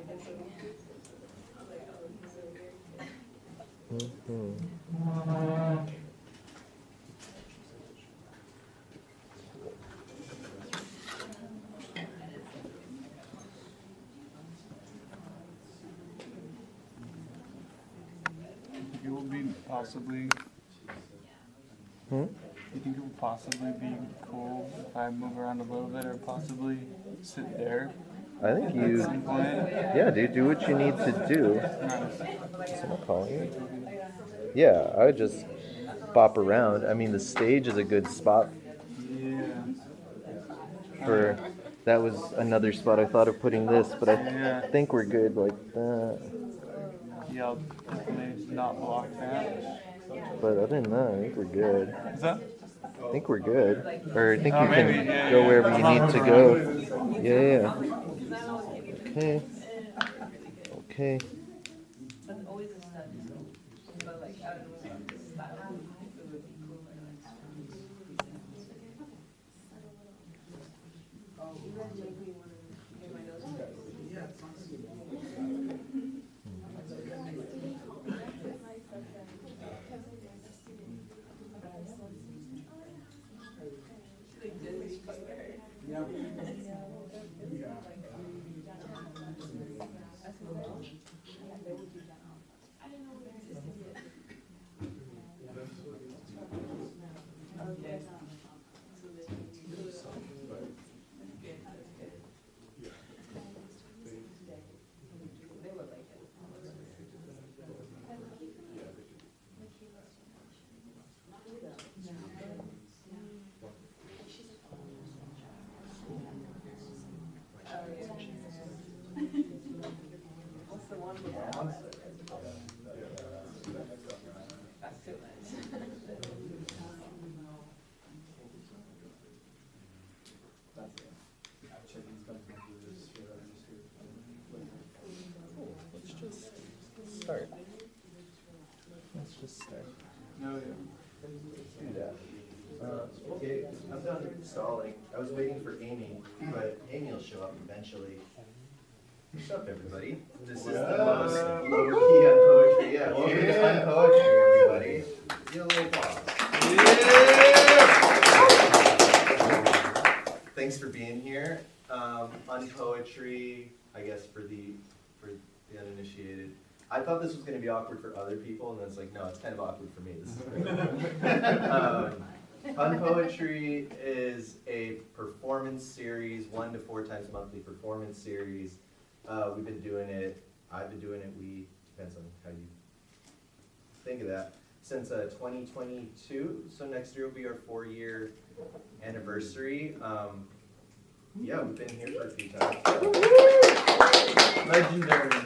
It will be possibly. You think it would possibly be cool if I move around a little bit, or possibly sit there? I think you, yeah, dude, do what you need to do. Is someone calling you? Yeah, I would just bop around. I mean, the stage is a good spot for, that was another spot I thought of putting this, but I think we're good like that. Yeah, I'll definitely not block that. But other than that, I think we're good. Is that? I think we're good. Or I think you maybe, can go wherever you need to go. Yeah. Okay. Okay. Start. Let's just start. No, yeah. Do that. Okay, I'm done stalling. I was waiting for Amy, but Amy will show up eventually. What's up, everybody? This is the most low-key unpoetry. Yeah, welcome to unpoetry, everybody. Give a little applause. Yeah. Thanks for being here. Unpoetry, I guess, for the uninitiated. I thought this was going to be awkward for other people, and then it's like, no, it's kind of awkward for me. This is great. Unpoetry is a performance series, 1 to 4 times monthly performance series. We've been doing it, I've been doing it, depends on how you think of that, since 2022. So next year will be our 4-year anniversary. Yeah, we've been here for a few times. Legendary.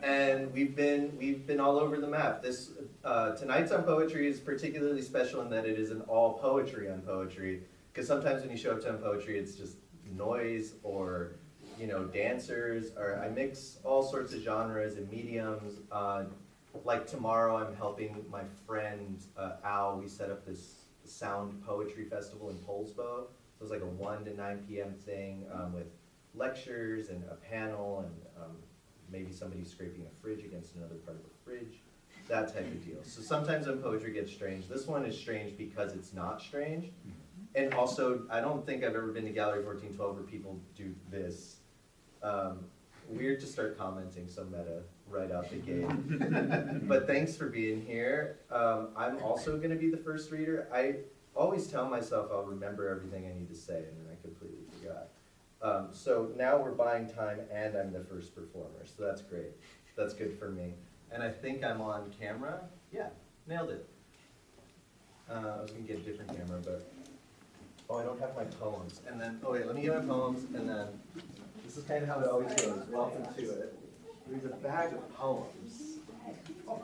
And we've been all over the map. This tonight's Unpoetry is particularly special in that it is an all poetry Unpoetry. Because sometimes when you show up to Unpoetry, it's just noise or dancers. Or I mix all sorts of genres and mediums. Like tomorrow, I'm helping my friend Al. We set up this sound poetry festival in Polsbo. So it's like a 1 to 9 p.m. thing with lectures and a panel and maybe somebody scraping a fridge against another part of a fridge, that type of deal. So sometimes Unpoetry gets strange. This one is strange because it's not strange. And also, I don't think I've ever been to Gallery 1412 where people do this. Weird to start commenting so meta right out the gate. But thanks for being here. I'm also going to be the first reader. I always tell myself I'll remember everything I need to say, and then I completely forgot. So now we're buying time, and I'm the first performer, so that's great. That's good for me. And I think I'm on camera. Yeah, nailed it. I was going to get a different camera, but I don't have my poems. And then, wait, let me get my poems, and then this is kind of how it always goes. Welcome to it. There's a bag of poems.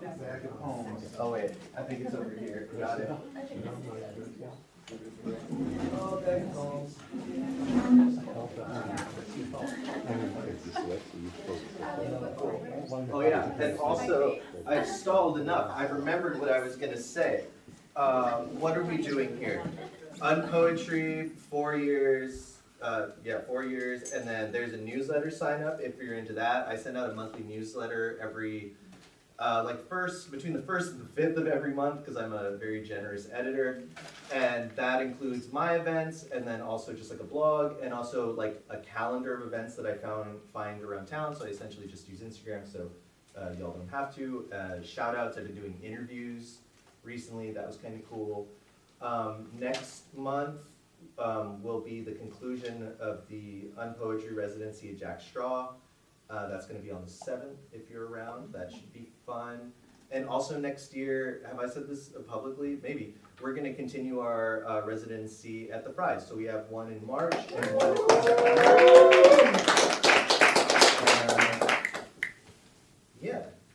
Bag of poems. Oh wait, I think it's over here. Got it. Oh, bag of poems. Oh yeah, and also, I've stalled enough. I've remembered what I was going to say. What are we doing here? Unpoetry, 4 years, Yeah, 4 years, and then there's a newsletter sign up if you're into that. I send out a monthly newsletter every, between the 1st and the 5th of every month, because I'm a very generous editor. And that includes my events, and then also just like a blog, and also like a calendar of events that I find around town. So I essentially just use Instagram, so y'all don't have to. Shout outs, I've been doing interviews recently, that was kind of cool. Next month will be the conclusion of the unpoetry residency at Jack Straw. That's going to be on the 7th if you're around. That should be fun. And also next year, have I said this publicly? Maybe. We're going to continue our residency at the Fries. So we have one in March and one in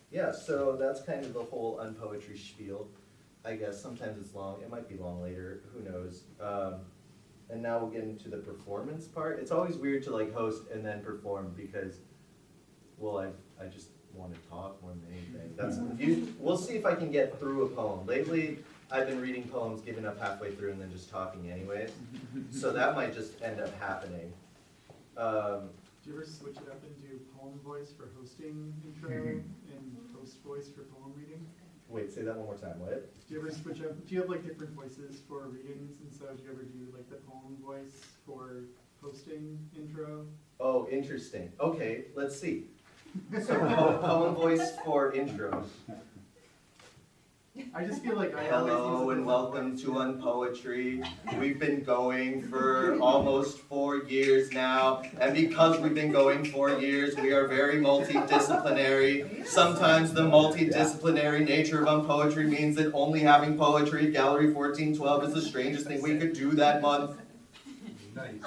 yeah, so that's kind of the whole unpoetry spiel. I guess sometimes it's long. It might be long later. Who knows? And now we'll get into the performance part. It's always weird to like host and then perform because, well, I just want to talk more than anything. We'll see if I can get through a poem. Lately, I've been reading poems, giving up halfway through, and then just talking anyways. So that might just end up happening. Do you ever switch it up and do poem voice for hosting intro and host voice for poem reading? Wait, say that one more time. What? Do you ever switch up? Do you have like different voices for readings, and so do you ever do like the poem voice for hosting intro? Oh, interesting. Okay, let's see. So poem voice for intro. I just feel like I Hello and welcome to Unpoetry. We've been going for almost 4 years now, and because we've been going 4 years, we are very multidisciplinary. Sometimes the multidisciplinary nature of Unpoetry means that only having poetry at Gallery 1412 is the strangest thing we could do that month. Nice.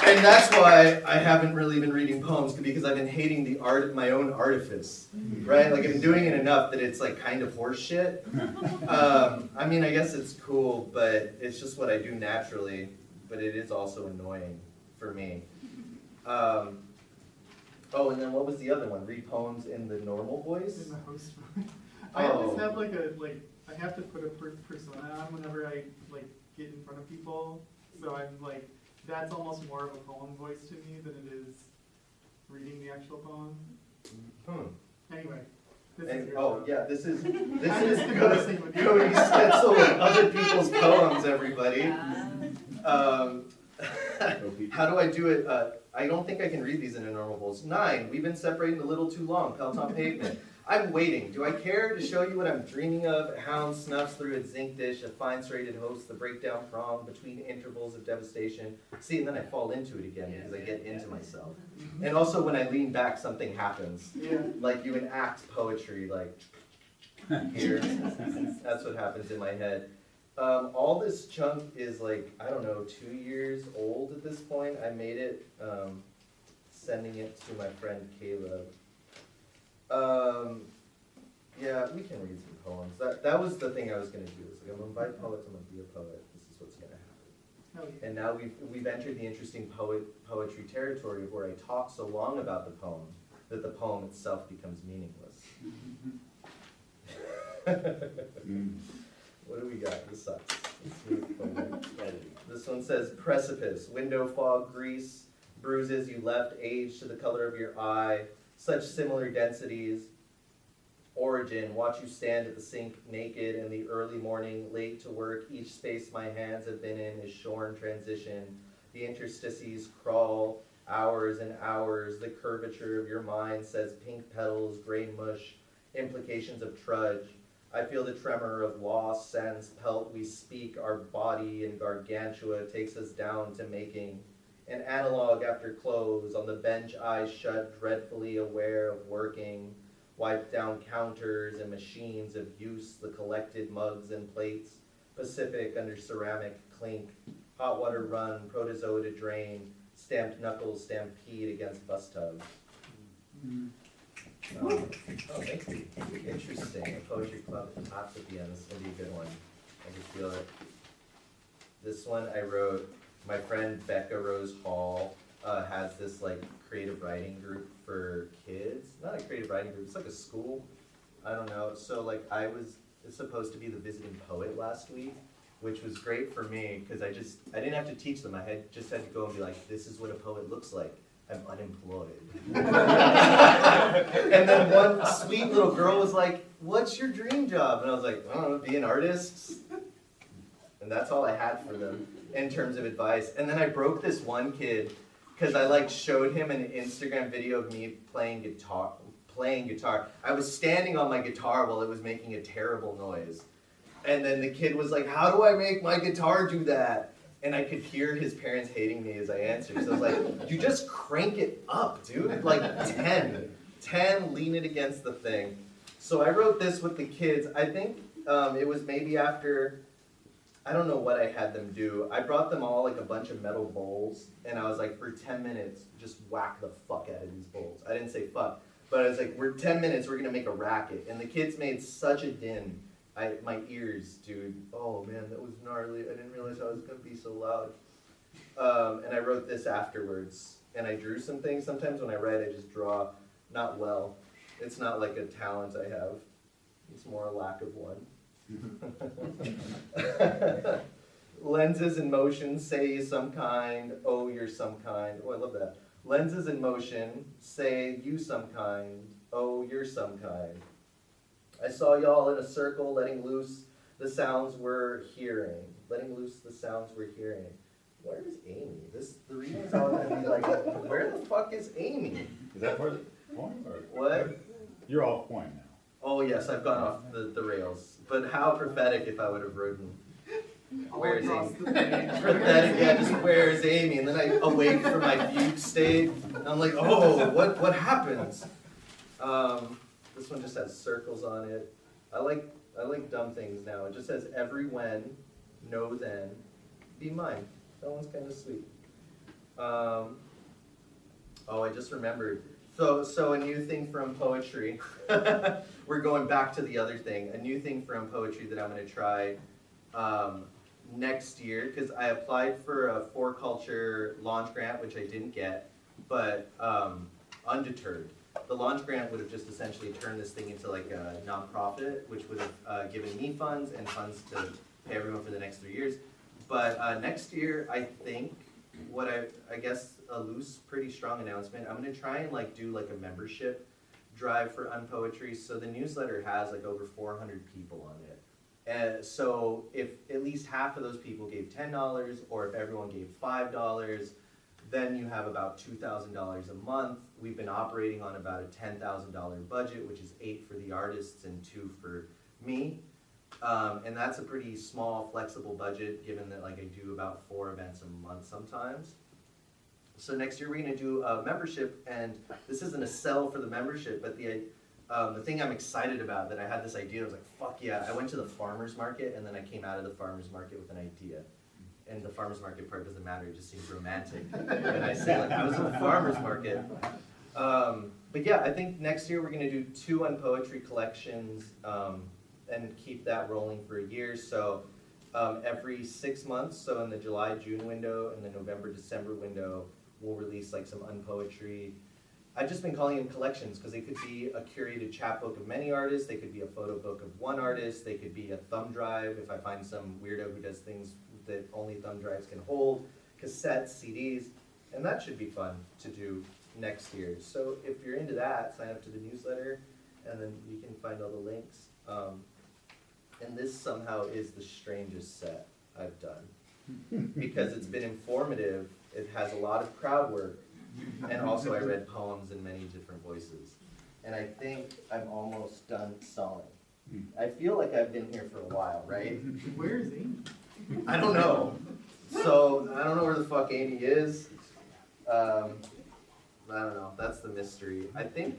And that's why I haven't really been reading poems, because I've been hating the art of my own artifice, right? Like I've been doing it enough that it's like kind of horseshit. I mean, I guess it's cool, but it's just what I do naturally, but it is also annoying for me. Oh, and then what was the other one? Read poems in the normal voice? In the host voice. I always have I have to put a persona on whenever I like get in front of people, so I'm like, that's almost more of a poem voice to me than it is reading the actual poem. Anyway, this is your show. Yeah, this is messing with you. Cody Stetzel with other people's poems, everybody. How do I do it? I don't think I can read these in a normal voice. 9, we've been separating a little too long. Peloton pavement. I'm waiting. Do I care to show you what I'm dreaming of? A hound snuffs through its zinc dish, a fine serrated host, the breakdown prom between intervals of devastation. See, and then I fall into it again because I get into myself. And also when I lean back, something happens. Yeah. Like you enact poetry, like here. That's what happens in my head. All this chunk is like, I don't know, 2 years old at this point. I made it, sending it to my friend Caleb. Yeah, we can read some poems. That was the thing I was going to do. It's like, I'm going to invite poets, I'm going to be a poet. This is what's going to happen. And now we've entered the interesting poetry territory where I talk so long about the poem that the poem itself becomes meaningless. What do we got? This sucks. This one says, precipice, window fog, grease, bruises you left, age to the color of your eye, such similar densities. Origin, watch you stand at the sink naked in the early morning, late to work. Each space my hands have been in is shorn transition. The interstices crawl, hours and hours. The curvature of your mind says pink petals, gray mush, implications of trudge. I feel the tremor of loss, sans pelt we speak. Our body in gargantua takes us down to making. An analog after close, on the bench eyes shut, dreadfully aware of working. Wipe down counters and machines of use, the collected mugs and plates. Pacific under ceramic clink. Hot water run, protozoa to drain. Stamped knuckles stampede against bus tubs. Oh, thank you. Interesting. A poetry club claps at the end. This is going to be a good one. I can feel it. This one I wrote. My friend Becca Rose Hall has this like creative writing group for kids. Not a creative writing group, it's like a school. I don't know. So like I was supposed to be the visiting poet last week, which was great for me because I didn't have to teach them. I just had to go and be like, this is what a poet looks like. I'm unemployed. And then one sweet little girl was like, what's your dream job? And I was like, I don't know, be an artist. And that's all I had for them in terms of advice. And then I broke this one kid because I like showed him an Instagram video of me playing guitar. I was standing on my guitar while it was making a terrible noise. And then the kid was like, how do I make my guitar do that? And I could hear his parents hating me as I answered. So I was like, you just crank it up, dude. Like 10, lean it against the thing. So I wrote this with the kids. I think it was maybe after, I don't know what I had them do. I brought them all like a bunch of metal bowls. And I was like, for 10 minutes, just whack the fuck out of these bowls. I didn't say fuck. But I was like, we're 10 minutes, we're gonna make a racket. And the kids made such a din. My ears, dude, oh man, that was gnarly. I didn't realize I was gonna be so loud. And I wrote this afterwards. And I drew some things. Sometimes when I write, I just draw not well. It's not like a talent I have. It's more a lack of one. Lenses in motion, say some kind, oh, you're some kind. Oh, I love that. Lenses in motion, say you some kind, oh, you're some kind. I saw y'all in a circle letting loose the sounds we're hearing. Letting loose the sounds we're hearing. Where is Amy? The reading's all gonna be like, where the fuck is Amy? Is that part of the point? Or? What? You're off point now. Oh yes, I've gone off the rails. But how prophetic if I would have written, where's Amy? Prophetic, yeah, just where's Amy? And then I awake from my fugue state. And I'm like, oh, what happens? This one just has circles on it. I like dumb things now. It just says every when, no then, be mine. That one's kind of sweet. Oh, I just remembered. So a new thing from poetry. We're going back to the other thing. A new thing from poetry that I'm going to try next year, because I applied for a For Culture launch grant, which I didn't get, but undeterred. The launch grant would have just essentially turned this thing into like a nonprofit, which would have given me funds and funds to pay everyone for the next 3 years. But next year, I think I guess a loose, pretty strong announcement. I'm gonna try and like do like a membership drive for Unpoetry. So the newsletter has like over 400 people on it. And so if at least half of those people gave $10, or if everyone gave $5, then you have about $2,000 a month. We've been operating on about a $10,000 budget, which is 8 for the artists and 2 for me. And that's a pretty small, flexible budget, given that like I do about 4 events a month sometimes. So next year we're gonna do a membership, and this isn't a sell for the membership, but the thing I'm excited about, that I had this idea, I was like, fuck yeah. I went to the farmer's market, and then I came out of the farmer's market with an idea. And the farmer's market part doesn't matter, it just seems romantic. And I say like, I was at the farmer's market. But yeah, I think next year we're gonna do 2 Unpoetry collections, and keep that rolling for a year. So every 6 months, so in the July-June window and the November-December window, we'll release like some Unpoetry. I've just been calling them collections because they could be a curated chapbook of many artists, they could be a photo book of one artist, they could be a thumb drive if I find some weirdo who does things that only thumb drives can hold, cassettes, CDs, and that should be fun to do next year. So if you're into that, sign up to the newsletter, and then you can find all the links. And this somehow is the strangest set I've done, because it's been informative, it has a lot of crowd work, and also I read poems in many different voices. And I think I'm almost done sawing. I feel like I've been here for a while, right? Where is Amy? I don't know. So, I don't know where the fuck Amy is. I don't know, that's the mystery. I think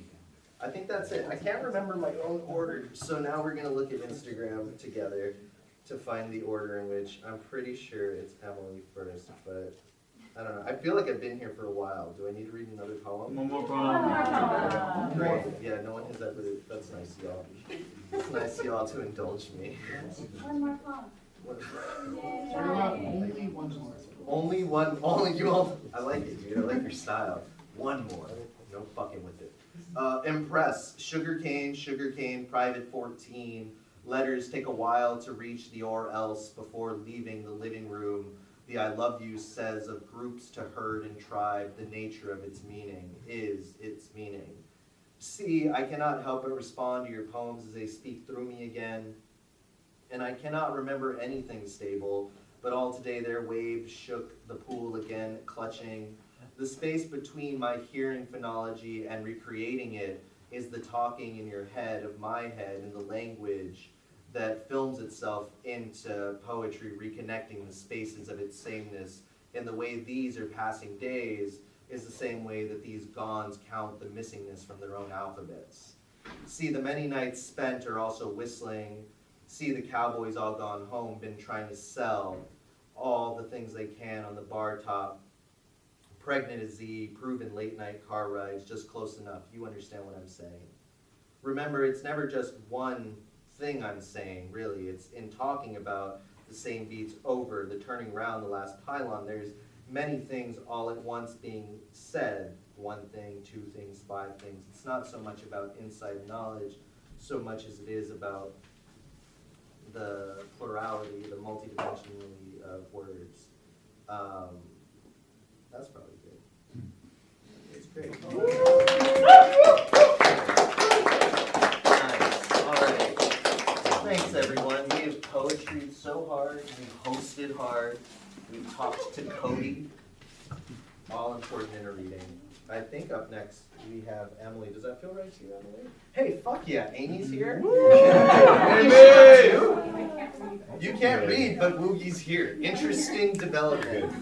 that's it. I can't remember my own order, so now we're gonna look at Instagram together to find the order in which I'm pretty sure it's Emily first, but I don't know. I feel like I've been here for a while. Do I need to read another poem? One more poem. Great. Yeah, no one has ever. That's nice, y'all. It's nice, y'all, to indulge me. One more poem. You're allowed only one more. Only one. Only you all. I like it, dude. I like your style. One more. No fucking with it. Impress. Sugarcane, private 14. Letters take a while to reach the or else before leaving the living room. The I love you says of groups to herd and tribe, the nature of its meaning is its meaning. See, I cannot help but respond to your poems as they speak through me again. And I cannot remember anything stable, but all today their waves shook the pool again, clutching. The space between my hearing phonology and recreating it is the talking in your head of my head in the language that films itself into poetry, reconnecting the spaces of its sameness. In the way these are passing days is the same way that these gons count the missingness from their own alphabets. See, the many nights spent are also whistling. See, the cowboys all gone home, been trying to sell all the things they can on the bar top. Pregnant as Z, proven late night car rides, just close enough. You understand what I'm saying. Remember, it's never just one thing I'm saying, really. It's in talking about the same beats over, the turning around, the last pylon. There's many things all at once being said. One thing, two things, five things. It's not so much about inside knowledge, so much as it is about the plurality, the multidimensionality of words. That's probably good. It's great. Nice. All right. Thanks, everyone. We have poetried so hard. We've hosted hard. We've talked to Cody. All important interreading. I think up next we have Emily. Does that feel right to you, Emily? Hey, fuck yeah, Amy's here. You can't read, but Woogie's here. Interesting development.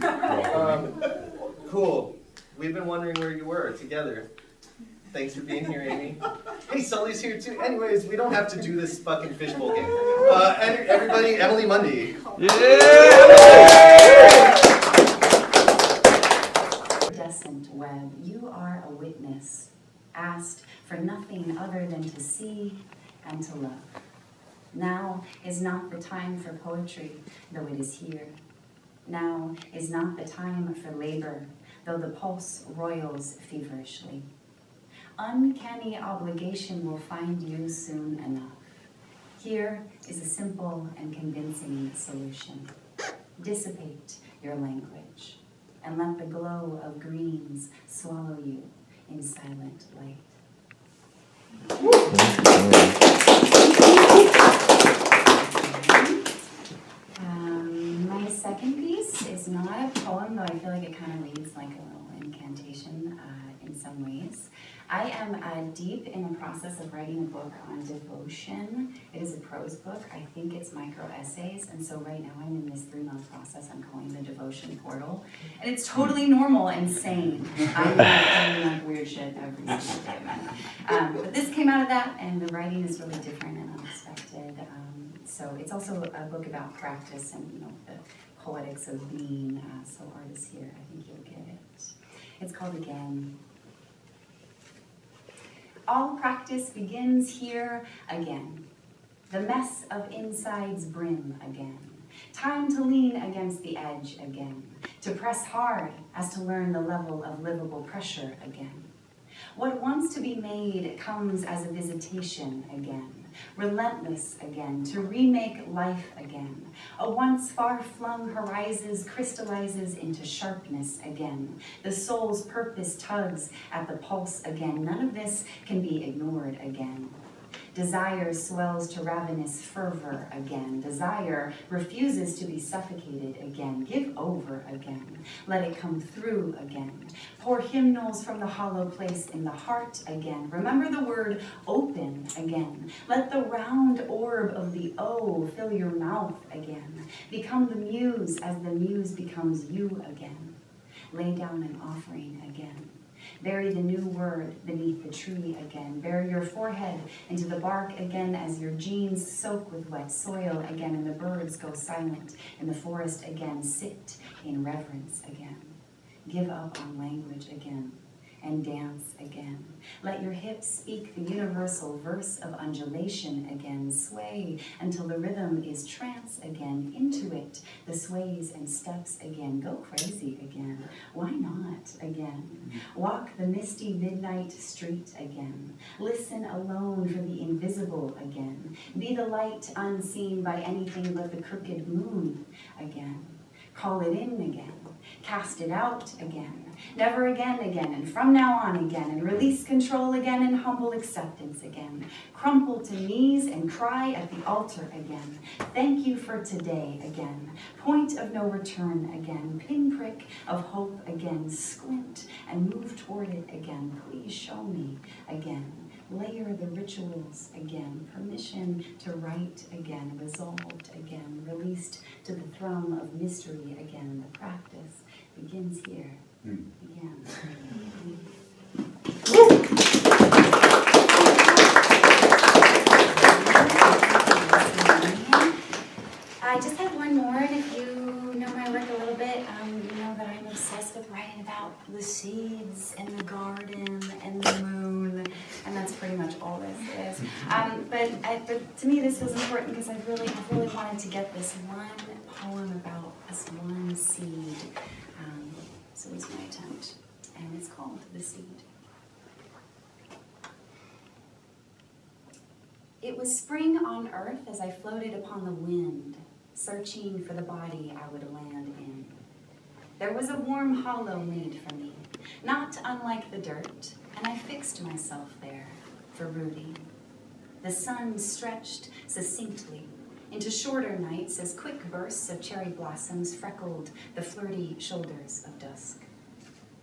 Cool. We've been wondering where you were together. Thanks for being here, Amy. Hey, Sully's here too. Anyways, we don't have to do this fucking fishbowl game. Everybody, Emily Mundy. Iridescent web, you are a witness, asked for nothing other than to see and to love. Now is not the time for poetry, though it is here. Now is not the time for labor, though the pulse roils feverishly. Uncanny obligation will find you soon enough. Here is a simple and convincing solution. Dissipate your language, and let the glow of greens swallow you in silent light. My second piece is not a poem, though I feel like it kind of reads like a little incantation in some ways. I am deep in the process of writing a book on devotion. It is a prose book. I think it's micro essays, and so right now I'm in this 3-month process I'm calling the Devotion Portal, and it's totally normal and sane. I'm not doing like weird shit every single day, man. But this came out of that, and the writing is really different and unexpected. So it's also a book about practice and the poetics of being. So artists here, I think you'll get it. It's called Again. All practice begins here again. The mess of insides brim again. Time to lean against the edge again. To press hard as to learn the level of livable pressure again. What wants to be made comes as a visitation again. Relentless again, to remake life again. A once far-flung horizon crystallizes into sharpness again. The soul's purpose tugs at the pulse again. None of this can be ignored again. Desire swells to ravenous fervor again. Desire refuses to be suffocated again. Give over again. Let it come through again. Pour hymnals from the hollow place in the heart again. Remember the word open again. Let the round orb of the O fill your mouth again. Become the muse as the muse becomes you again. Lay down an offering again. Bury the new word beneath the tree again. Bury your forehead into the bark again as your jeans soak with wet soil again and the birds go silent in the forest again. Sit in reverence again. Give up on language again. and dance again. Let your hips speak the universal verse of undulation again. Sway until the rhythm is trance again. Into it, the sways and steps again. Go crazy again. Why not again? Walk the misty midnight street again. Listen alone for the invisible again. Be the light unseen by anything but the crooked moon again. Call it in again. Cast it out again. Never again, and from now on again, and release control again, and humble acceptance again. Crumple to knees and cry at the altar again. Thank you for today again. Point of no return again. Pinprick of hope again. Squint and move toward it again. Please show me again. Layer the rituals again. Permission to write again. Resolved again. Released to the throne of mystery again. The practice begins here. Again. I just have one more, and if you know my work a little bit, you know that I'm obsessed with writing about the seeds and the garden and the moon, and that's pretty much all this is. But to me, this feels important because I've really wanted to get this one poem about this one seed. So it's my attempt, and it's called The Seed. It was spring on earth as I floated upon the wind, searching for the body I would land in. There was a warm hollow made for me, not unlike the dirt, and I fixed myself there for rooting. The sun stretched succinctly into shorter nights as quick bursts of cherry blossoms freckled the flirty shoulders of dusk.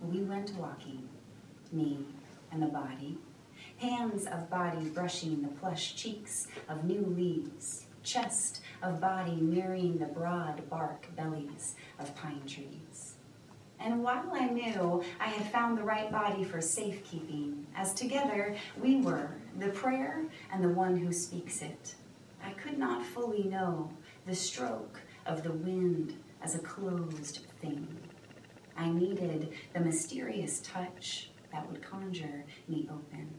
We went walking, me and the body, hands of body brushing the plush cheeks of new leaves, chest of body mirroring the broad bark bellies of pine trees. And while I knew I had found the right body for safekeeping, as together we were, the prayer and the one who speaks it, I could not fully know the stroke of the wind as a closed thing. I needed the mysterious touch that would conjure me open.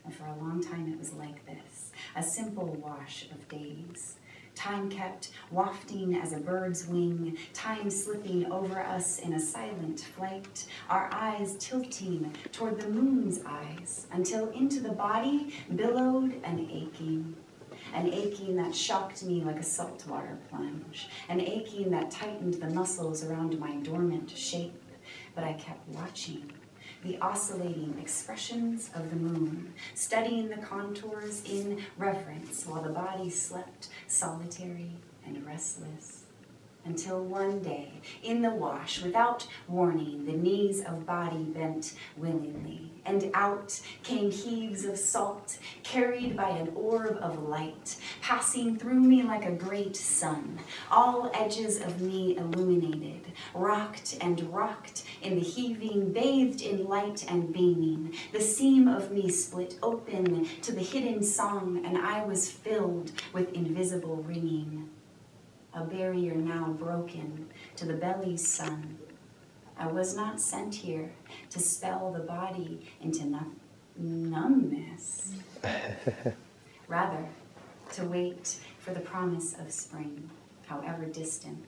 And for a long time it was like this, a simple wash of days. Time kept wafting as a bird's wing, time slipping over us in a silent flight, our eyes tilting toward the moon's eyes, until into the body billowed an aching that shocked me like a saltwater plunge, an aching that tightened the muscles around my dormant shape. But I kept watching the oscillating expressions of the moon, studying the contours in reverence while the body slept solitary and restless. Until one day, in the wash, without warning, the knees of body bent willingly, and out came heaves of salt, carried by an orb of light, passing through me like a great sun, all edges of me illuminated, rocked and rocked in the heaving, bathed in light and beaming. The seam of me split open to the hidden song, and I was filled with invisible ringing. A barrier now broken to the belly's sun. I was not sent here to spell the body into numbness. Rather, to wait for the promise of spring, however distant.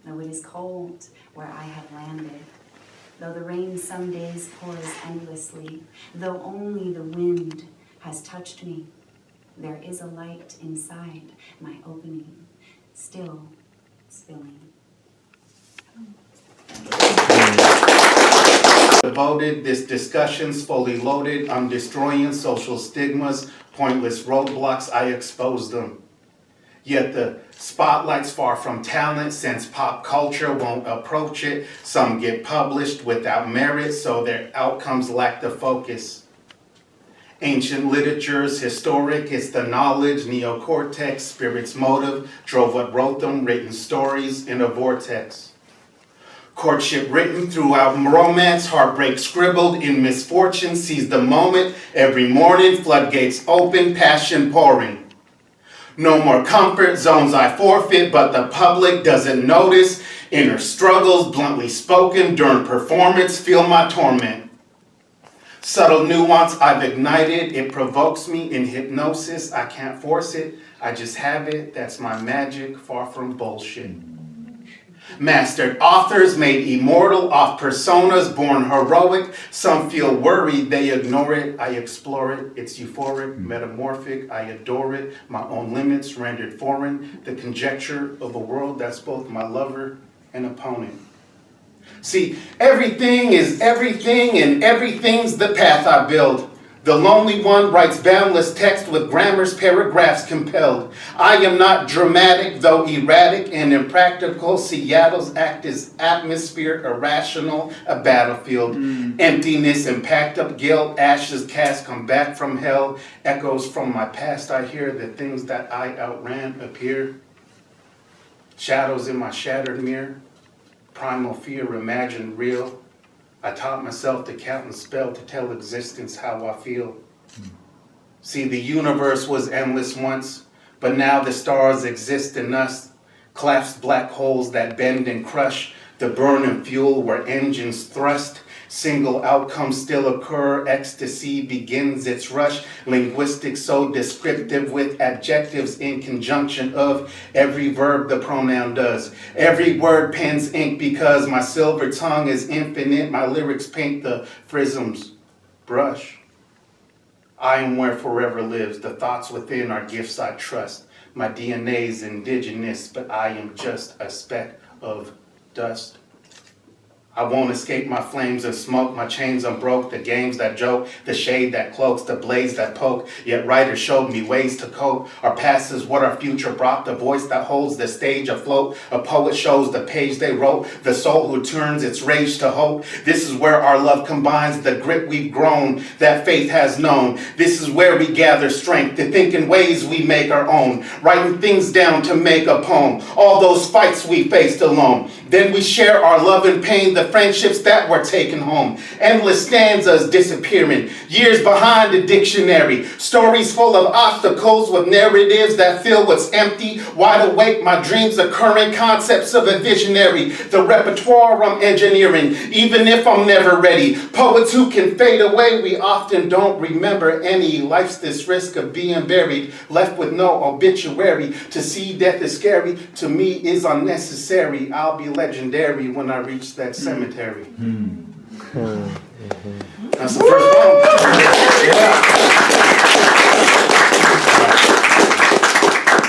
Though it is cold where I have landed, though the rain some days pours endlessly, though only the wind has touched me, there is a light inside my opening, still spilling. Devoted, this discussion's fully loaded. I'm destroying social stigmas, pointless roadblocks, I expose them. Yet the spotlight's far from talent, since pop culture won't approach it. Some get published without merit, so their outcomes lack the focus. Ancient literature's historic, it's the knowledge, neocortex, spirit's motive, drove what wrote them, written stories in a vortex. Courtship written throughout romance, heartbreak scribbled in misfortune, seize the moment, every morning, floodgates open, passion pouring. No more comfort zones I forfeit, but the public doesn't notice. Inner struggles bluntly spoken during performance feel my torment. Subtle nuance I've ignited, it provokes me in hypnosis. I can't force it, I just have it. That's my magic, far from bullshit. Mastered authors made immortal off personas born heroic. Some feel worried, they ignore it. I explore it, it's euphoric, metamorphic, I adore it. My own limits rendered foreign. The conjecture of a world that's both my lover and opponent. See, everything is everything and everything's the path I build. The lonely one writes boundless text with grammar's paragraphs compelled. I am not dramatic, though erratic and impractical. Seattle's act is atmosphere, irrational, a battlefield. Emptiness and packed up guilt, ashes cast come back from hell. Echoes from my past I hear, the things that I outran appear. Shadows in my shattered mirror, primal fear imagined real. I taught myself to count and spell to tell existence how I feel. See, the universe was endless once, but now the stars exist in us. Collapsed black holes that bend and crush, the burning fuel where engines thrust. Single outcomes still occur, ecstasy begins its rush. Linguistics so descriptive with adjectives in conjunction of every verb the pronoun does. Every word pens ink because my silver tongue is infinite. My lyrics paint the prism's brush. I am where forever lives. The thoughts within are gifts I trust. My DNA's indigenous, but I am just a speck of dust. I won't escape my flames of smoke, my chains unbroke, the games that joke, the shade that cloaks, the blades that poke. Yet writers showed me ways to cope. Our past is what our future brought, the voice that holds the stage afloat. A poet shows the page they wrote, the soul who turns its rage to hope. This is where our love combines the grit we've grown, that faith has known. This is where we gather strength to think in ways we make our own, writing things down to make a poem. All those fights we faced alone. Then we share our love and pain, the friendships that were taken home. Endless stanzas disappearing, years behind the dictionary. Stories full of obstacles with narratives that fill what's empty. Wide awake, my dreams occurring, concepts of a visionary. The repertoire I'm engineering, even if I'm never ready. Poets who can fade away, we often don't remember any. Life's this risk of being buried, left with no obituary. To see death is scary, to me is unnecessary. I'll be legendary when I reach that cemetery. That's the first poem.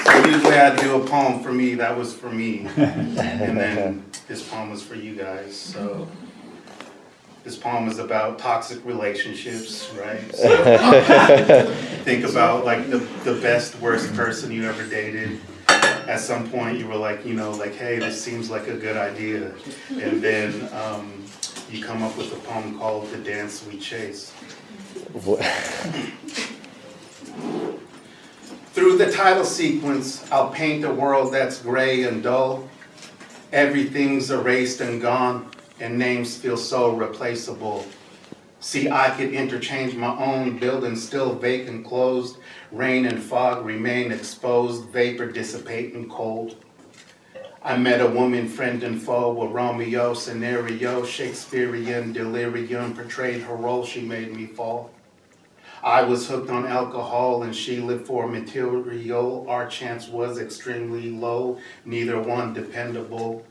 So usually I do a poem for me, that was for me. And then this poem was for you guys. So this poem is about toxic relationships, right? So think about like the best, worst person you ever dated. At some point you were like, you know, like, hey, this seems like a good idea. And then you come up with a poem called The Dance We Chase. Through the title sequence, I'll paint a world that's gray and dull. Everything's erased and gone, and names feel so replaceable. See, I could interchange my own building, still vacant, closed. Rain and fog remain exposed, vapor dissipating cold. I met a woman, friend and foe, a Romeo scenario, Shakespearean delirium, portrayed her role, she made me fall. I was hooked on alcohol and she lived for material. Our chance was extremely low, neither one dependable.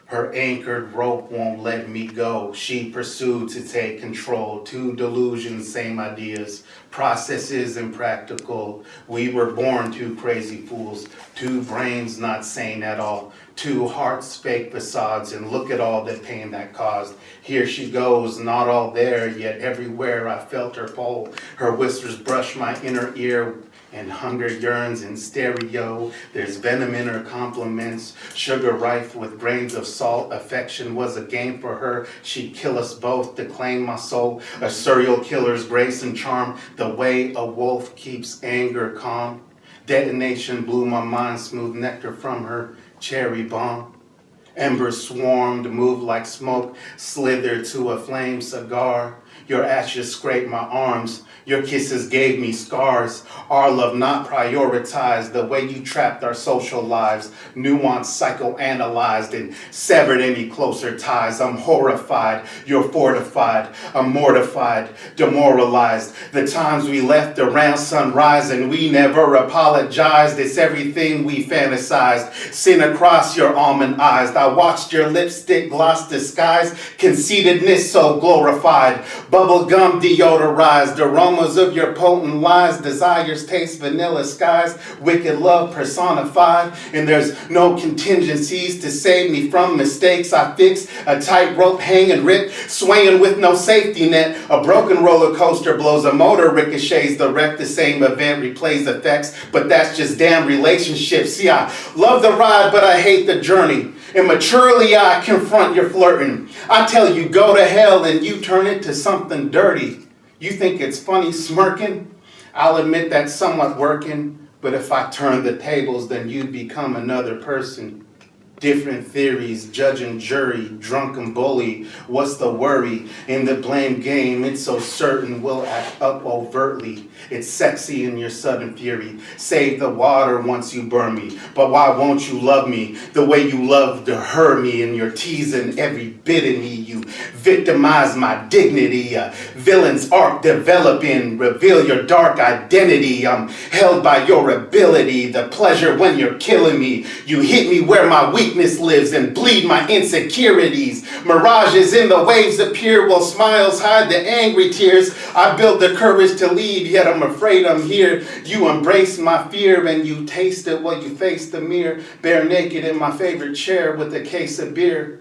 Her anchored rope won't let me go. She pursued to take control. Two delusions, same ideas. Processes impractical. We were born two crazy fools. Two brains not sane at all. Two hearts fake facades. And look at all the pain that caused. Here she goes, not all there, yet everywhere I felt her pull. Her whispers brush my inner ear. And hunger yearns in stereo. There's venom in her compliments. Sugar rife with grains of salt. Affection was a game for her. She'd kill us both to claim my soul. A serial killer's grace and charm. The way a wolf keeps anger calm. Detonation blew my mind. Smooth nectar from her cherry bomb. Embers swarmed, moved like smoke. Slithered to a flame cigar. Your ashes scraped my arms. Your kisses gave me scars. Our love not prioritized. The way you trapped our social lives. Nuanced, psychoanalyzed, and severed any closer ties. I'm horrified. You're fortified. I'm mortified. Demoralized. The times we left around sunrise and we never apologized. It's everything we fantasized. Sin across your almond eyes. I watched your lipstick gloss disguise. Conceitedness so glorified. Bubblegum deodorized. Aromas of your potent lies. Desires taste vanilla skies. Wicked love personified. And there's no contingencies to save me from mistakes I fix. A tightrope hanging ripped. Swaying with no safety net. A broken roller coaster blows a motor. Ricochets the wreck. The same event replays effects. But that's just damn relationships. See, I love the ride, but I hate the journey. Immaturely, I confront your flirting. I tell you, go to hell, and you turn it to something dirty. You think it's funny smirking? I'll admit that's somewhat working. But if I turn the tables, then you'd become another person. Different theories, judge and jury, drunken bully. What's the worry? In the blame game, it's so certain we'll act up overtly. It's sexy in your sudden fury. Save the water once you burn me. But why won't you love me the way you love to hurt me? And you're teasing every bit of me. You victimize my dignity. Villain's arc developing. Reveal your dark identity. I'm held by your ability. The pleasure when you're killing me. You hit me where my weakness lives and bleed my insecurities. Mirages in the waves appear while smiles hide the angry tears. I built the courage to leave, yet I'm afraid I'm here. You embrace my fear and you taste it while you face the mirror. Bare naked in my favorite chair with a case of beer.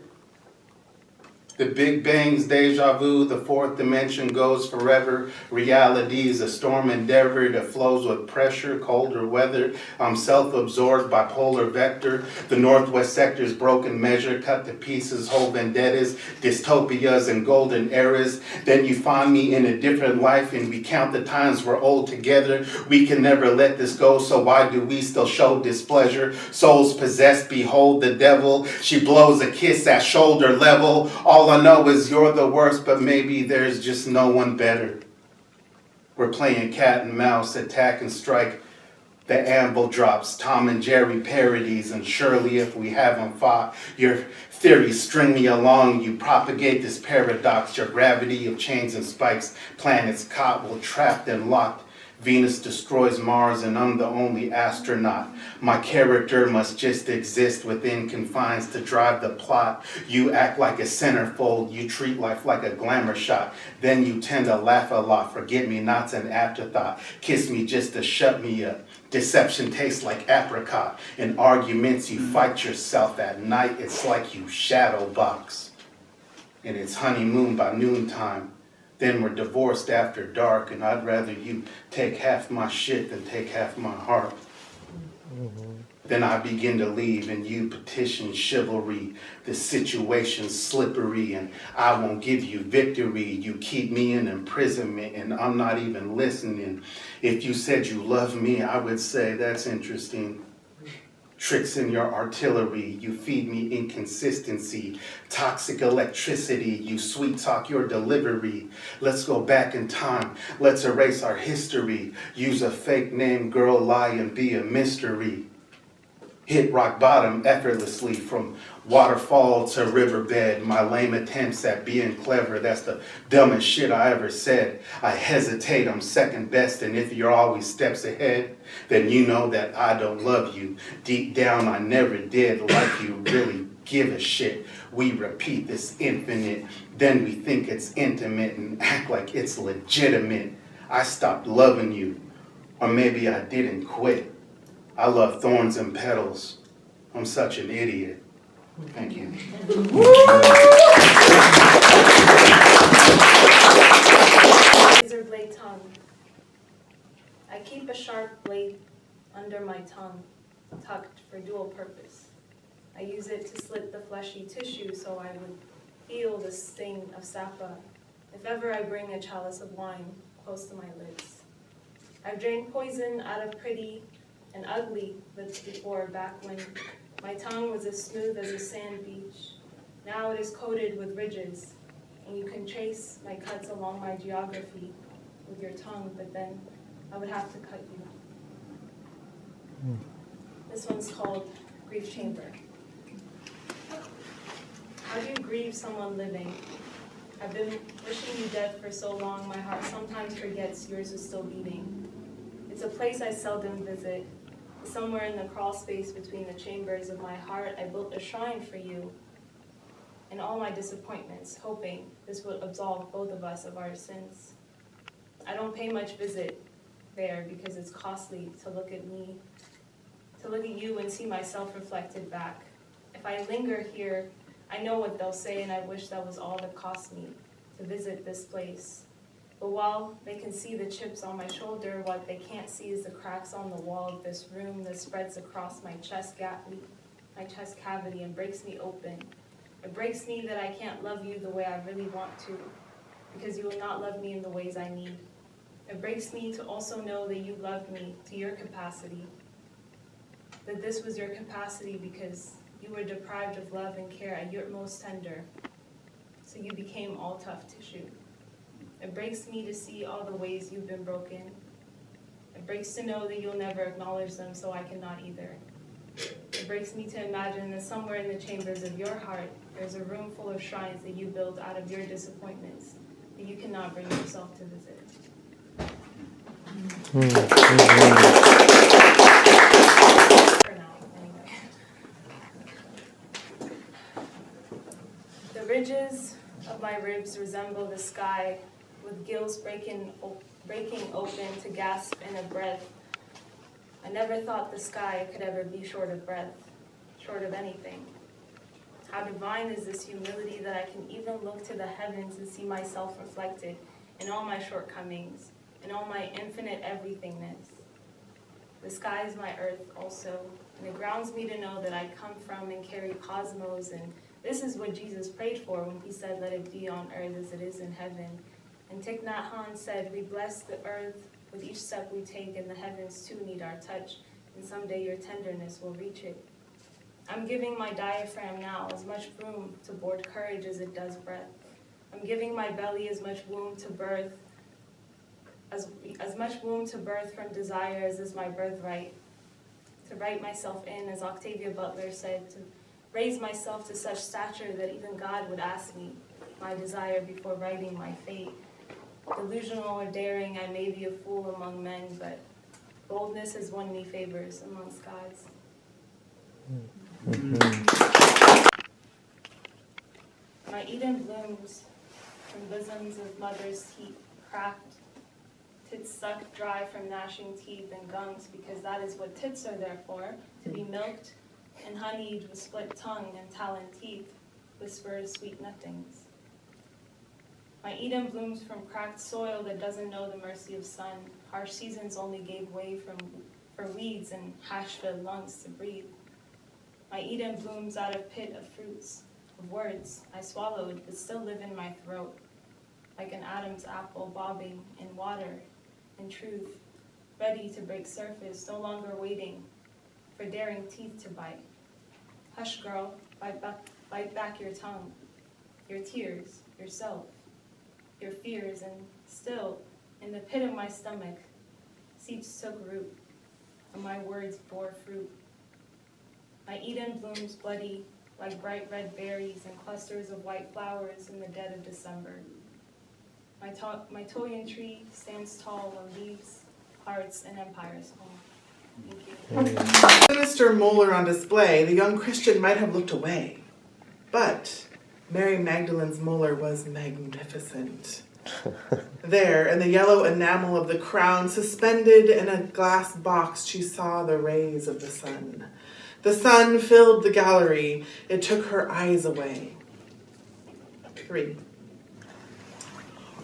The Big Bang's deja vu, the fourth dimension goes forever. Reality is a storm endeavor that flows with pressure, colder weather. I'm self-absorbed bipolar vector. The northwest sector's broken measure, cut to pieces, whole vendettas, dystopias and golden eras. Then you find me in a different life and we count the times we're old together. We can never let this go, so why do we still show displeasure? Souls possessed, behold the devil. She blows a kiss at shoulder level. All I know is you're the worst, but maybe there's just no one better. We're playing cat and mouse, attack and strike. The anvil drops, Tom and Jerry parodies, and surely if we haven't fought, your theories string me along. You propagate this paradox, your gravity of chains and spikes. Planets caught, will trapped and locked. Venus destroys Mars and I'm the only astronaut. My character must just exist within confines to drive the plot. You act like a centerfold, you treat life like a glamour shot. Then you tend to laugh a lot, forget-me-nots an afterthought. Kiss me just to shut me up. Deception tastes like apricot. In arguments you fight yourself at night, it's like you shadow box. And it's honeymoon by noontime. Then we're divorced after dark, and I'd rather you take half my shit than take half my heart. Then I begin to leave, and you petition chivalry. The situation's slippery, and I won't give you victory. You keep me in imprisonment, and I'm not even listening. If you said you love me, I would say that's interesting. Tricks in your artillery, you feed me inconsistency. Toxic electricity, you sweet talk your delivery. Let's go back in time, let's erase our history. Use a fake name, girl, lie and be a mystery. Hit rock bottom effortlessly from waterfall to riverbed. My lame attempts at being clever, that's the dumbest shit I ever said. I hesitate, I'm second best, and if you're always steps ahead, then you know that I don't love you. Deep down I never did, like you really give a shit. We repeat this infinite, then we think it's intimate and act like it's legitimate. I stopped loving you, or maybe I didn't quit. I love thorns and petals. I'm such an idiot. Thank you. Razor blade tongue. I keep a sharp blade under my tongue, tucked for dual purpose. I use it to slit the fleshy tissue so I would feel the sting of sapa if ever I bring a chalice of wine close to my lips. I've drank poison out of pretty and ugly lips before, back when my tongue was as smooth as a sand beach. Now it is coated with ridges. and you can trace my cuts along my geography with your tongue, but then I would have to cut you. This one's called Grief Chamber. How do you grieve someone living? I've been wishing you dead for so long, my heart sometimes forgets yours is still beating. It's a place I seldom visit. Somewhere in the crawl space between the chambers of my heart, I built a shrine for you and all my disappointments, hoping this would absolve both of us of our sins. I don't pay much visit there because it's costly to look at me, to look at you and see myself reflected back. If I linger here, I know what they'll say, and I wish that was all that cost me to visit this place. But while they can see the chips on my shoulder, what they can't see is the cracks on the wall of this room that spreads across my chest cavity and breaks me open. It breaks me that I can't love you the way I really want to, because you will not love me in the ways I need. It breaks me to also know that you loved me to your capacity, that this was your capacity because you were deprived of love and care at your most tender, so you became all tough tissue. It breaks me to see all the ways you've been broken. It breaks to know that you'll never acknowledge them, so I cannot either. It breaks me to imagine that somewhere in the chambers of your heart, there's a room full of shrines that you built out of your disappointments, that you cannot bring yourself to visit. For now, anyway. The ridges of my ribs resemble the sky, with gills breaking open to gasp in a breath. I never thought the sky could ever be short of breath, short of anything. How divine is this humility that I can even look to the heavens and see myself reflected in all my shortcomings, in all my infinite everythingness. The sky is my earth also, and it grounds me to know that I come from and carry cosmos, and this is what Jesus prayed for when he said, "Let it be on earth as it is in heaven." And Thich Nhat Hanh said, "We bless the earth with each step we take, and the heavens too need our touch, and someday your tenderness will reach it." I'm giving my diaphragm now as much room to board courage as it does breath. I'm giving my belly as much womb to birth, as much womb to birth from desire as is my birthright. To write myself in, as Octavia Butler said, to raise myself to such stature that even God would ask me my desire before writing my fate. Delusional or daring, I may be a fool among men, but boldness has won me favors amongst gods. My Eden blooms from bosoms of mother's teeth cracked, tits sucked dry from gnashing teeth and gums, because that is what tits are there for, to be milked and honeyed with split tongue and taloned teeth, whispered sweet nothings. My Eden blooms from cracked soil that doesn't know the mercy of sun. Harsh seasons only gave way for weeds and hash-filled lungs to breathe. My Eden blooms out of pit of fruits, of words I swallowed but still live in my throat, like an Adam's apple bobbing in water, in truth, ready to break surface, no longer waiting for daring teeth to bite. Hush, girl, bite back your tongue, your tears, yourself, your fears, and still, in the pit of my stomach, seeds took root, and my words bore fruit. My Eden blooms bloody, like bright red berries and clusters of white flowers in the dead of December. My Toyin tree stands tall on leaves, hearts, and empires fall. Thank you. Sinister molar on display, the young Christian might have looked away. But Mary Magdalene's molar was magnificent. There, in the yellow enamel of the crown, suspended in a glass box, she saw the rays of the sun. The sun filled the gallery. It took her eyes away. 3.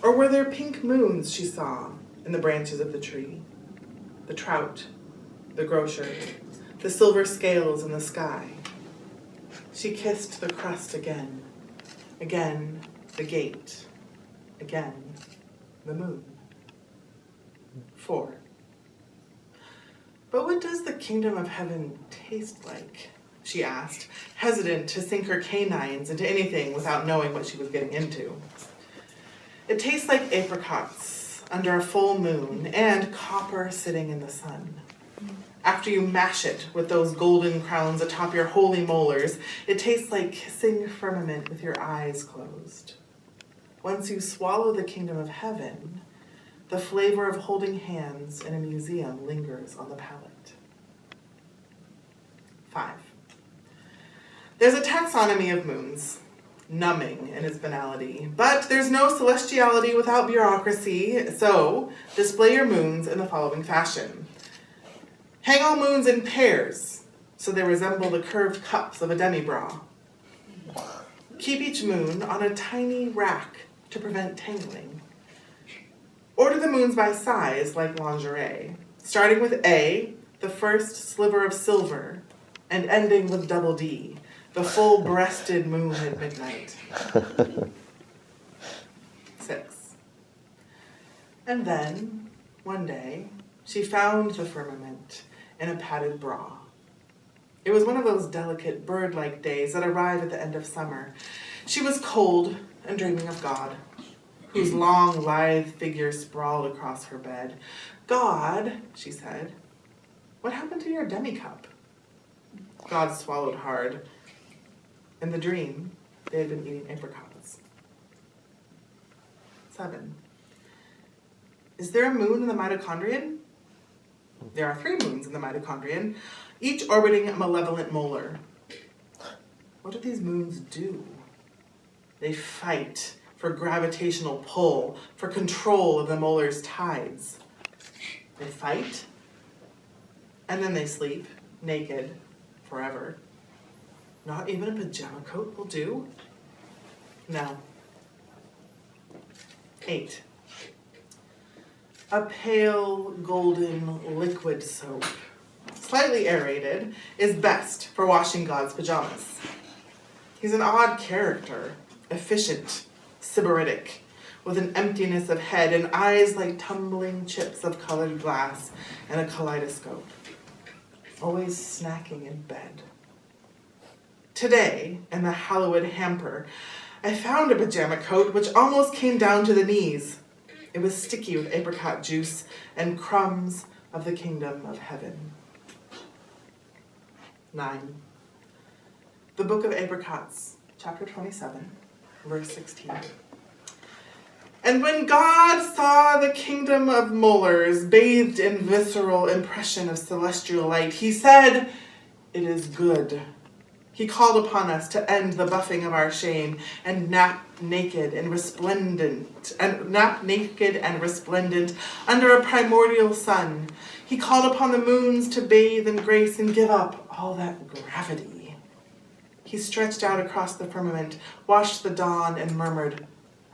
Or were there pink moons she saw in the branches of the tree? The trout, the grocer, the silver scales in the sky. She kissed the crust again. Again, the gate. Again, the moon. 4. But what does the kingdom of heaven taste like? she asked, hesitant to sink her canines into anything without knowing what she was getting into. It tastes like apricots under a full moon and copper sitting in the sun. After you mash it with those golden crowns atop your holy molars, it tastes like kissing firmament with your eyes closed. Once you swallow the kingdom of heaven, the flavor of holding hands in a museum lingers on the palate. 5. There's a taxonomy of moons, numbing in its banality, but there's no celestiality without bureaucracy, so display your moons in the following fashion. Hang all moons in pairs, so they resemble the curved cups of a demi-bra. Keep each moon on a tiny rack to prevent tangling. Order the moons by size like lingerie, starting with A, the first sliver of silver, and ending with double D, the full-breasted moon at midnight. 6. And then, one day, she found the firmament in a padded bra. It was one of those delicate bird-like days that arrive at the end of summer. She was cold and dreaming of God, whose long, lithe figure sprawled across her bed. God, she said, what happened to your demi-cup? God swallowed hard. In the dream, they had been eating apricots. 7. Is there a moon in the mitochondrion? There are 3 moons in the mitochondrion, each orbiting a malevolent molar. What do these moons do? They fight for gravitational pull, for control of the molar's tides. They fight, and then they sleep, naked, forever. Not even a pajama coat will do? No. 8. A pale, golden liquid soap, slightly aerated, is best for washing God's pajamas. He's an odd character, efficient, sybaritic, with an emptiness of head and eyes like tumbling chips of colored glass and a kaleidoscope. Always snacking in bed. Today, in the hallowed hamper, I found a pajama coat which almost came down to the knees. It was sticky with apricot juice and crumbs of the kingdom of heaven. 9. The Book of Apricots, chapter 27, verse 16. And when God saw the kingdom of molars bathed in visceral impression of celestial light, he said, "It is good." He called upon us to end the buffing of our shame and nap naked and resplendent under a primordial sun. He called upon the moons to bathe in grace and give up all that gravity. He stretched out across the firmament, watched the dawn, and murmured,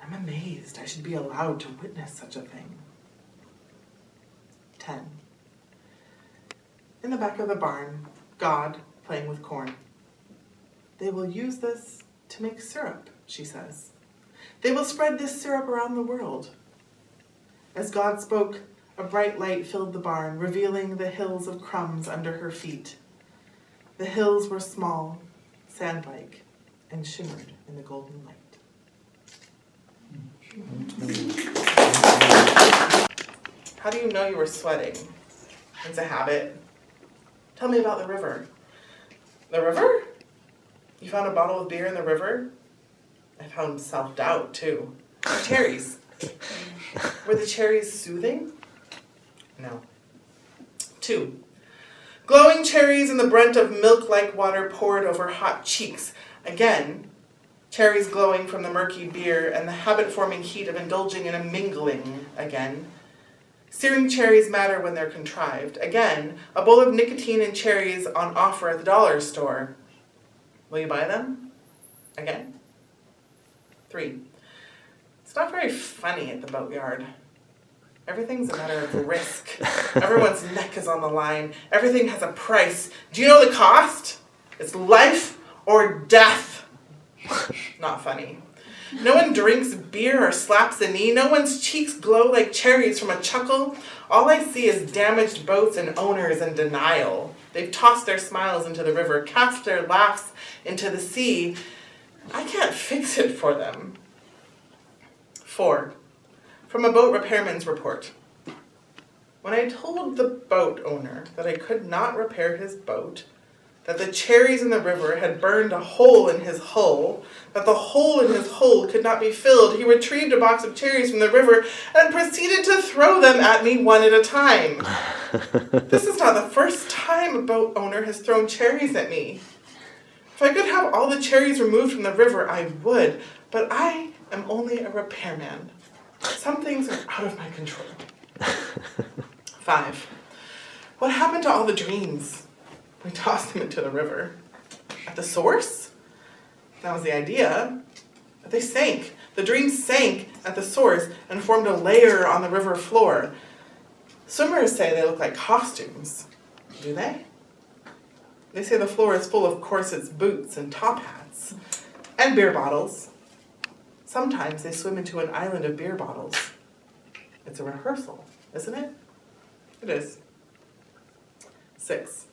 "I'm amazed I should be allowed to witness such a thing." 10. In the back of the barn, God playing with corn. They will use this to make syrup, she says. They will spread this syrup around the world. As God spoke, a bright light filled the barn, revealing the hills of crumbs under her feet. The hills were small, sand-like, and shimmered in the golden light. How do you know you were sweating? It's a habit. Tell me about the river. The river? You found a bottle of beer in the river? I found self-doubt, too. Cherries. Were the cherries soothing? No. 2. Glowing cherries and the brunt of milk-like water poured over hot cheeks. Again, cherries glowing from the murky beer and the habit-forming heat of indulging in a mingling again. Searing cherries matter when they're contrived. Again, a bowl of nicotine and cherries on offer at the dollar store. Will you buy them? Again? 3. It's not very funny at the boatyard. Everything's a matter of risk. Everyone's neck is on the line. Everything has a price. Do you know the cost? It's life or death. Not funny. No one drinks beer or slaps a knee. No one's cheeks glow like cherries from a chuckle. All I see is damaged boats and owners in denial. They've tossed their smiles into the river, cast their laughs into the sea. I can't fix it for them. 4. From a boat repairman's report. When I told the boat owner that I could not repair his boat, that the cherries in the river had burned a hole in his hull, that the hole in his hull could not be filled, he retrieved a box of cherries from the river and proceeded to throw them at me one at a time. This is not the first time a boat owner has thrown cherries at me. If I could have all the cherries removed from the river, I would, but I am only a repairman. Some things are out of my control. 5. What happened to all the dreams? We tossed them into the river. At the source? That was the idea. But they sank. The dreams sank at the source and formed a layer on the river floor. Swimmers say they look like costumes. Do they? They say the floor is full of corsets, boots, and top hats. And beer bottles. Sometimes they swim into an island of beer bottles. It's a rehearsal, isn't it? It is. 6.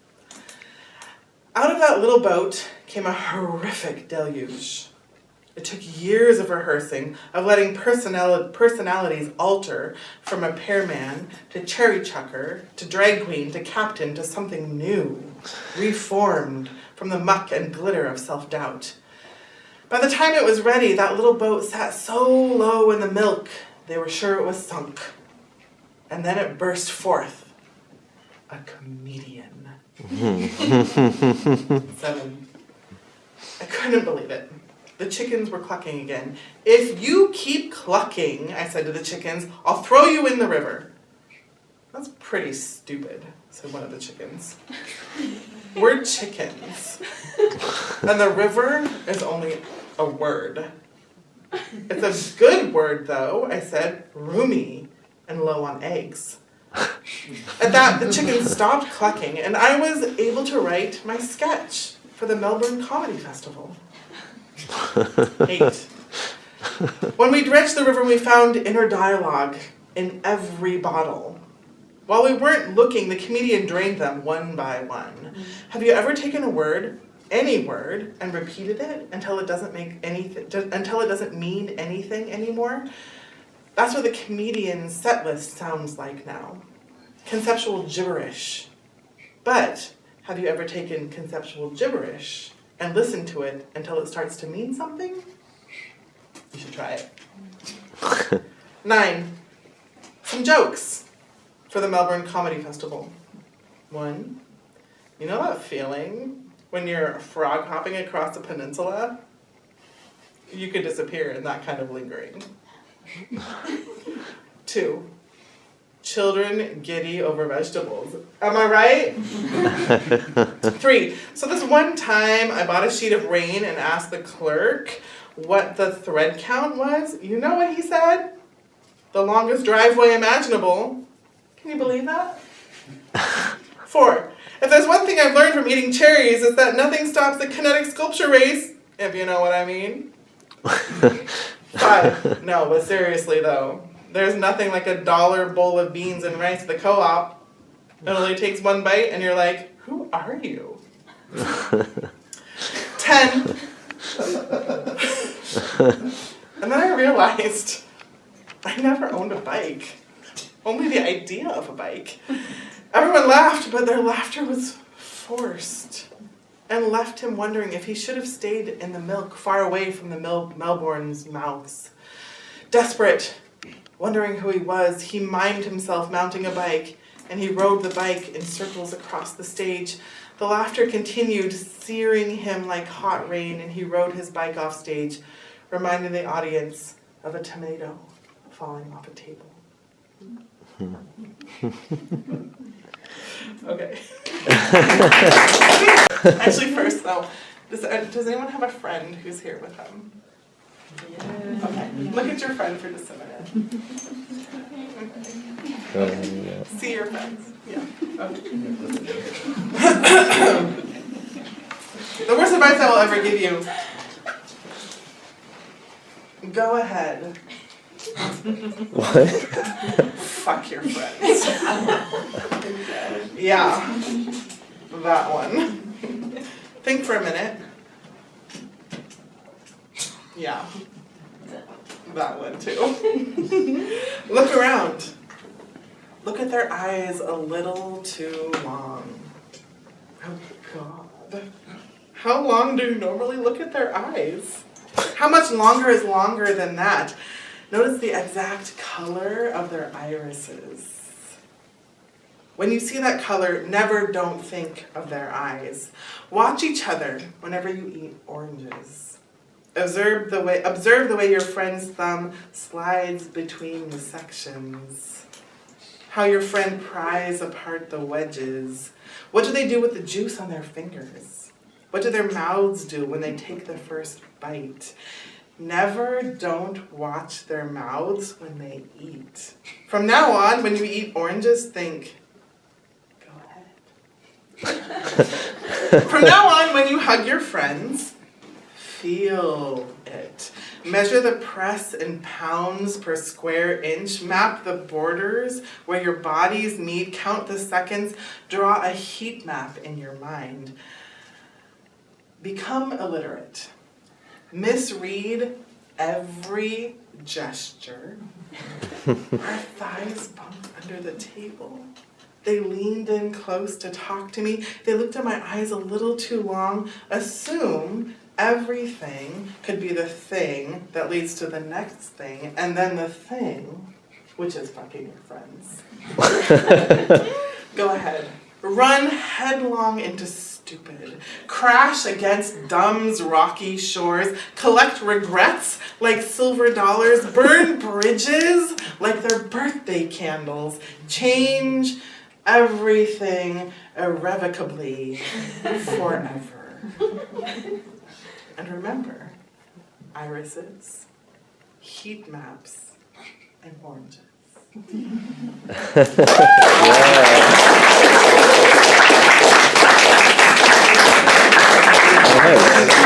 Out of that little boat came a horrific deluge. It took years of rehearsing, of letting personalities alter from repairman to cherry chucker to drag queen to captain to something new, reformed from the muck and glitter of self-doubt. By the time it was ready, that little boat sat so low in the milk, they were sure it was sunk. And then it burst forth. A comedian. 7. I couldn't believe it. The chickens were clucking again. If you keep clucking, I said to the chickens, I'll throw you in the river. That's pretty stupid, said one of the chickens. We're chickens. And the river is only a word. It's a good word, though, I said, roomy and low on eggs. At that, the chickens stopped clucking, and I was able to write my sketch for the Melbourne Comedy Festival. 8. When we dredged the river, we found inner dialogue in every bottle. While we weren't looking, the comedian drained them one by one. Have you ever taken a word, any word, and repeated it until it doesn't mean anything anymore? That's what the comedian's set list sounds like now. Conceptual gibberish. But have you ever taken conceptual gibberish and listened to it until it starts to mean something? You should try it. 9. Some jokes for the Melbourne Comedy Festival. 1. You know that feeling when you're frog hopping across a peninsula? You could disappear in that kind of lingering. 2. Children giddy over vegetables. Am I right? 3. So this one time I bought a sheet of rain and asked the clerk what the thread count was. You know what he said? The longest driveway imaginable. Can you believe that? 4. If there's one thing I've learned from eating cherries, it's that nothing stops the kinetic sculpture race, if you know what I mean. 5. No, but seriously though, there's nothing like $1 bowl of beans and rice at the co-op. It only takes one bite and you're like, who are you? 10. And then I realized I never owned a bike. Only the idea of a bike. Everyone laughed, but their laughter was forced and left him wondering if he should have stayed in the milk far away from the Melbourne's mouths. Desperate, wondering who he was, he mimed himself mounting a bike, and he rode the bike in circles across the stage. The laughter continued, searing him like hot rain, and he rode his bike off stage, reminding the audience of a tomato falling off a table. Okay. Actually, first though, does anyone have a friend who's here with them? Yeah. Okay. Look at your friend for just a minute. See your friends. Yeah. Okay. The worst advice I will ever give you. Go ahead. What? Fuck your friends. Yeah. That one. Think for a minute. Yeah. That one too. Look around. Look at their eyes a little too long. Oh God. How long do you normally look at their eyes? How much longer is longer than that? Notice the exact color of their irises. When you see that color, never don't think of their eyes. Watch each other whenever you eat oranges. Observe the way your friend's thumb slides between the sections. How your friend pries apart the wedges. What do they do with the juice on their fingers? What do their mouths do when they take the first bite? Never don't watch their mouths when they eat. From now on, when you eat oranges, think, go ahead. From now on, when you hug your friends, feel it. Measure the press in pounds per square inch. Map the borders where your bodies meet. Count the seconds. Draw a heat map in your mind. Become illiterate. Misread every gesture. Our thighs bumped under the table. They leaned in close to talk to me. They looked at my eyes a little too long. Assume everything could be the thing that leads to the next thing, and then the thing, which is fucking your friends. Go ahead. Run headlong into stupid. Crash against dumb's rocky shores. Collect regrets like silver dollars. Burn bridges like they're birthday candles. Change everything irrevocably forever. And remember, irises, heat maps, and oranges. All right.